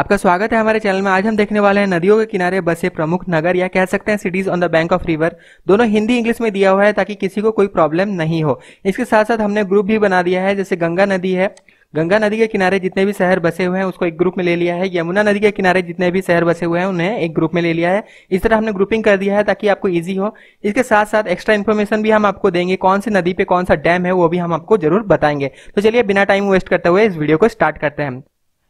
आपका स्वागत है हमारे चैनल में। आज हम देखने वाले हैं नदियों के किनारे बसे प्रमुख नगर या कह सकते हैं CTs on the bank of river. दोनों हिंदी इंग्लिश में दिया हुआ है ताकि किसी को कोई प्रॉब्लम नहीं हो। इसके साथ साथ हमने ग्रुप भी बना दिया है। जैसे गंगा नदी है, गंगा नदी के किनारे जितने भी शहर बसे हुए हैं उसको एक ग्रुप में ले लिया है। यमुना नदी के किनारे जितने भी शहर बसे हुए हैं उन्हें एक ग्रुप में ले लिया है। इस तरह हमने ग्रुपिंग कर दिया है ताकि आपको इजी हो। इसके साथ साथ एक्स्ट्रा इन्फॉर्मेशन भी हम आपको देंगे, कौन सी नदी पे कौन सा डैम है वो भी हम आपको जरूर बताएंगे। तो चलिए बिना टाइम वेस्ट करते हुए इस वीडियो को स्टार्ट करते हैं।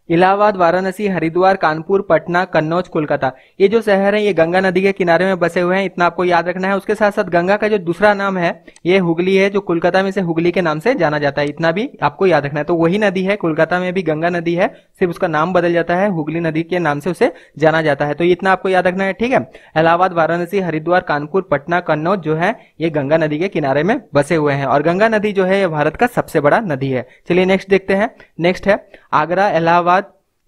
इलाहाबाद, वाराणसी, हरिद्वार, कानपुर, पटना, कन्नौज, कोलकाता, ये जो शहर है ये गंगा नदी के किनारे में बसे हुए हैं। इतना आपको याद रखना है। उसके साथ साथ गंगा का जो दूसरा नाम है ये हुगली है, जो कोलकाता में से हुगली के नाम से जाना जाता है। इतना भी आपको याद रखना है। तो वही नदी है, कोलकाता में भी गंगा नदी है, सिर्फ उसका नाम बदल जाता है, हुगली नदी के नाम से उसे जाना जाता है। तो इतना आपको याद रखना है, ठीक है। इलाहाबाद, वाराणसी, हरिद्वार, कानपुर, पटना, कन्नौज जो है ये गंगा नदी के किनारे में बसे हुए हैं। और गंगा नदी जो है ये भारत का सबसे बड़ा नदी है। चलिए नेक्स्ट देखते हैं। नेक्स्ट है आगरा, इलाहाबाद,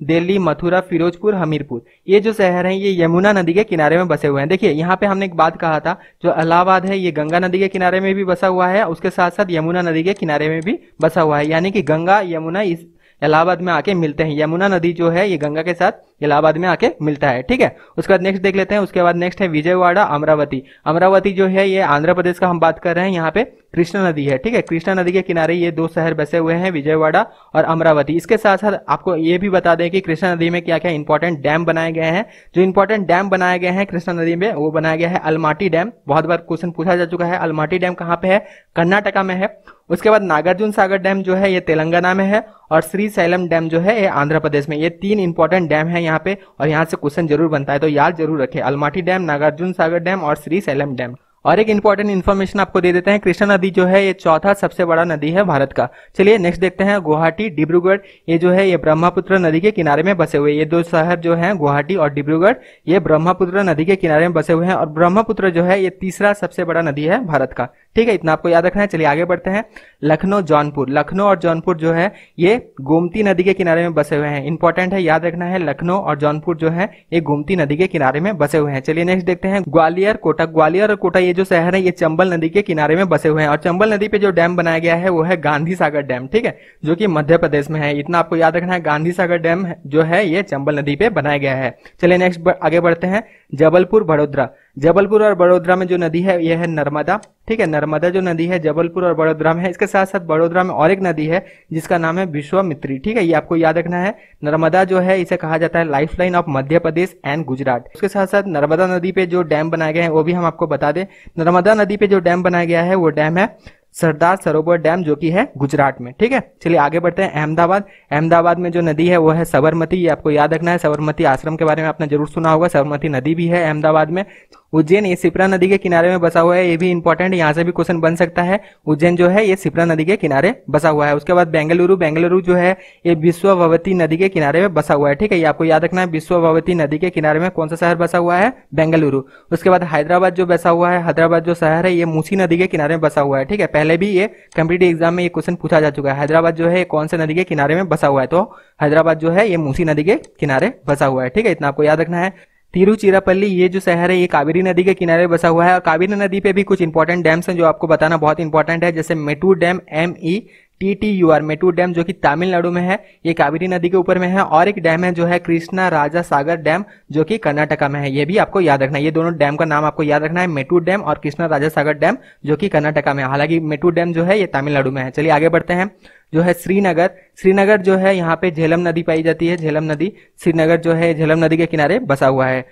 दिल्ली, मथुरा, फिरोजपुर, हमीरपुर, ये जो शहर हैं ये यमुना नदी के किनारे में बसे हुए हैं। देखिए यहाँ पे हमने एक बात कहा था, जो इलाहाबाद है ये गंगा नदी के किनारे में भी बसा हुआ है, उसके साथ साथ यमुना नदी के किनारे में भी बसा हुआ है। यानी कि गंगा यमुना इस इलाहाबाद में आके मिलते हैं। यमुना नदी जो है ये गंगा के साथ इलाहाबाद में आके मिलता है, ठीक है। उसके बाद नेक्स्ट देख लेते हैं। उसके बाद नेक्स्ट है विजयवाड़ा, अमरावती। अमरावती जो है ये आंध्र प्रदेश का हम बात कर रहे हैं। यहाँ पे कृष्णा नदी है, ठीक है। कृष्णा नदी के किनारे ये दो शहर बसे हुए हैं, विजयवाड़ा और अमरावती। इसके साथ साथ आपको ये भी बता दें कि कृष्णा नदी में क्या क्या इंपॉर्टेंट डैम बनाए गए हैं। जो इंपॉर्टेंट डैम बनाए गए हैं कृष्णा नदी में वो बनाया गया है अलमाटी डैम। बहुत बार क्वेश्चन पूछा जा चुका है। अलमाटी डैम कहाँ पे है? कर्नाटका में है। उसके बाद नागार्जुन सागर डैम जो है ये तेलंगाना में है, और श्री सैलम डैम जो है ये आंध्र प्रदेश में। ये तीन इंपॉर्टेंट डैम है यहाँ पे, और यहाँ से क्वेश्चन जरूर बनता है, तो याद जरूर रखें। Almaty dam, Nagarjuna Sagar dam और श्री सैलम डैम। और एक इंपॉर्टेंट इन्फॉर्मेशन आपको दे देते हैं, कृष्णा नदी जो है ये चौथा सबसे बड़ा नदी है भारत का। चलिए नेक्स्ट देखते हैं। गुवाहाटी, डिब्रूगढ़, ये जो है ये ब्रह्मपुत्र नदी के किनारे में बसे हुए। ये दो शहर जो हैं गुवाहाटी और डिब्रूगढ़ ये ब्रह्मपुत्र नदी के किनारे में बसे हुए हैं। और ब्रह्मपुत्र जो है ये तीसरा सबसे बड़ा नदी है भारत का, ठीक है। इतना आपको याद रखना है। चलिए आगे बढ़ते हैं। लखनऊ, जौनपुर, लखनऊ और जौनपुर जो है ये गोमती नदी के किनारे में बसे हुए हैं। इंपॉर्टेंट है, याद रखना है। लखनऊ और जौनपुर जो है ये गोमती नदी के किनारे में बसे हुए हैं। चलिए नेक्स्ट देखते हैं। ग्वालियर, कोटा, ग्वालियर और कोटा ये जो शहर है ये चंबल नदी के किनारे में बसे हुए हैं। और चंबल नदी पे जो डैम बनाया गया है वो है गांधी सागर डैम, ठीक है, जो कि मध्य प्रदेश में है। इतना आपको याद रखना है। गांधी सागर डैम जो है ये चंबल नदी पे बनाया गया है। चलिए नेक्स्ट आगे बढ़ते हैं। जबलपुर, बड़ोदरा, जबलपुर और बड़ोदरा में जो नदी है यह है नर्मदा, ठीक है। नर्मदा जो नदी है जबलपुर और बड़ोदरा में है। इसके साथ साथ बड़ोदरा में और एक नदी है जिसका नाम है विश्वामित्री, ठीक है। ये आपको याद रखना है। नर्मदा जो है इसे कहा जाता है lifeline of Madhya Pradesh and Gujarat. उसके साथ साथ नर्मदा नदी पे जो डैम बनाए गए हैं वो भी हम आपको बता दें। नर्मदा नदी पे जो डैम बनाया गया है वो डैम है सरदार सरोवर डैम, जो कि है गुजरात में, ठीक है। चलिए आगे बढ़ते हैं। अहमदाबाद, अहमदाबाद में जो नदी है वो है साबरमती। ये आपको याद रखना है। साबरमती आश्रम के बारे में आपने जरूर सुना होगा। साबरमती नदी भी है अहमदाबाद में। उज्जैन, ये शिप्रा नदी के किनारे में बसा हुआ है। ये भी इंपॉर्टेंट है, यहाँ से भी क्वेश्चन बन सकता है। उज्जैन जो है ये शिप्रा नदी के किनारे बसा हुआ है। उसके बाद बेंगलुरु, बेंगलुरु जो है ये विश्वभवती नदी के किनारे में बसा हुआ है, ठीक है। ये आपको याद रखना है। विश्वभवती नदी के किनारे में कौन सा शहर बसा हुआ है? बेंगलुरु। उसके बाद हैदराबाद जो बसा हुआ है, हैदराबाद जो शहर है ये मूसी नदी के किनारे में बसा हुआ है, ठीक है। पहले भी ये कॉम्पिटिटिव एग्जाम में ये क्वेश्चन पूछा जा चुका है। हैदराबाद जो है कौन से नदी के किनारे में बसा हुआ है? तो हैदराबाद जो है ये मूसी नदी के किनारे बसा हुआ है, ठीक है। इतना आपको याद रखना है। तिरुचिरापल्ली, ये जो शहर है ये कावेरी नदी के किनारे बसा हुआ है। और कावेरी नदी पे भी कुछ इंपॉर्टेंट डैम्स हैं जो आपको बताना बहुत इंपॉर्टेंट है। जैसे Mettur dam, METTUR, Mettur dam जो कि तमिलनाडु में है, ये कावेरी नदी के ऊपर में है। और एक डैम है जो है कृष्णा राजा सागर डैम, जो कि कर्नाटका में है। ये भी आपको याद रखना है। ये दोनों डैम का नाम आपको याद रखना है, मेटूर डैम और कृष्णा राजा सागर डैम, जो कि कर्नाटका में है। हालांकि मेटूर डैम जो है ये तमिलनाडु में है। चलिए आगे बढ़ते हैं। जो है श्रीनगर, श्रीनगर जो है यहाँ पे झेलम नदी पाई जाती है। झेलम नदी, श्रीनगर जो है झेलम नदी के किनारे बसा हुआ है।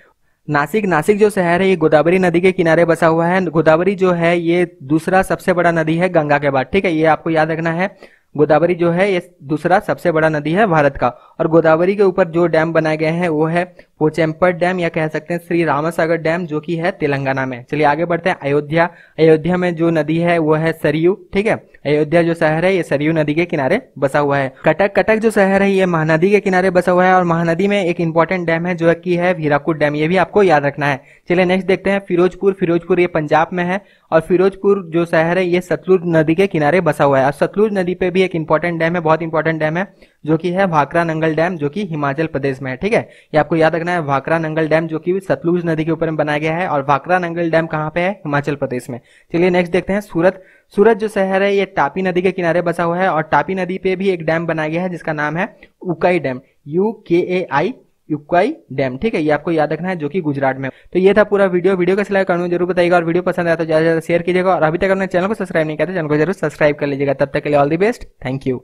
नासिक, नासिक जो शहर है ये गोदावरी नदी के किनारे बसा हुआ है। गोदावरी जो है ये दूसरा सबसे बड़ा नदी है गंगा के बाद, ठीक है। ये आपको याद रखना है। गोदावरी जो है ये दूसरा सबसे बड़ा नदी है भारत का। और गोदावरी के ऊपर जो डैम बनाए गए हैं वो है पोचेम्पट डैम, या कह सकते हैं श्री रामसागर डैम, जो कि है तेलंगाना में। चलिए आगे बढ़ते हैं। अयोध्या, अयोध्या में जो नदी है वो है सरयू, ठीक है। अयोध्या जो शहर है ये सरयू नदी के किनारे बसा हुआ है। कटक, कटक जो शहर है ये महानदी के किनारे बसा हुआ है। और महानदी में एक इंपॉर्टेंट डैम है जो कि है हीराकुद डैम। ये भी आपको याद रखना है। चलिए नेक्स्ट देखते हैं। फिरोजपुर, फिरोजपुर ये पंजाब में है। और फिरोजपुर जो शहर है ये सतलुज नदी के किनारे बसा हुआ है। और सतलुज नदी पे भी एक इंपॉर्टेंट डैम है, बहुत इंपॉर्टेंट डैम है, जो कि है भाखरा नंगल डैम, जो कि हिमाचल प्रदेश में है, ठीक है। ये आपको याद रखना है। भाखरा नंगल डैम जो कि सतलुज नदी के ऊपर में बनाया गया है। और भाखरा नंगल डैम कहाँ पे है? हिमाचल प्रदेश में। चलिए नेक्स्ट देखते हैं। सूरत, सूरत जो शहर है ये तापी नदी के किनारे बसा हुआ है। और तापी नदी पे भी एक डैम बनाया गया है जिसका नाम है उकाई डैम, UKAI, युक्काई डैम, ठीक है, ये आपको याद रखना है, जो कि गुजरात में। तो ये था पूरा वीडियो कैसा लगा कमेंट में जरूर बताइएगा, और वीडियो पसंद आया तो ज्यादा से ज्यादा शेयर कीजिएगा, और अभी तक अपने चैनल को सब्सक्राइब नहीं किया तो चैनल को जरूर सब्सक्राइब कर लीजिएगा। तब तक के लिए all the best, thank you.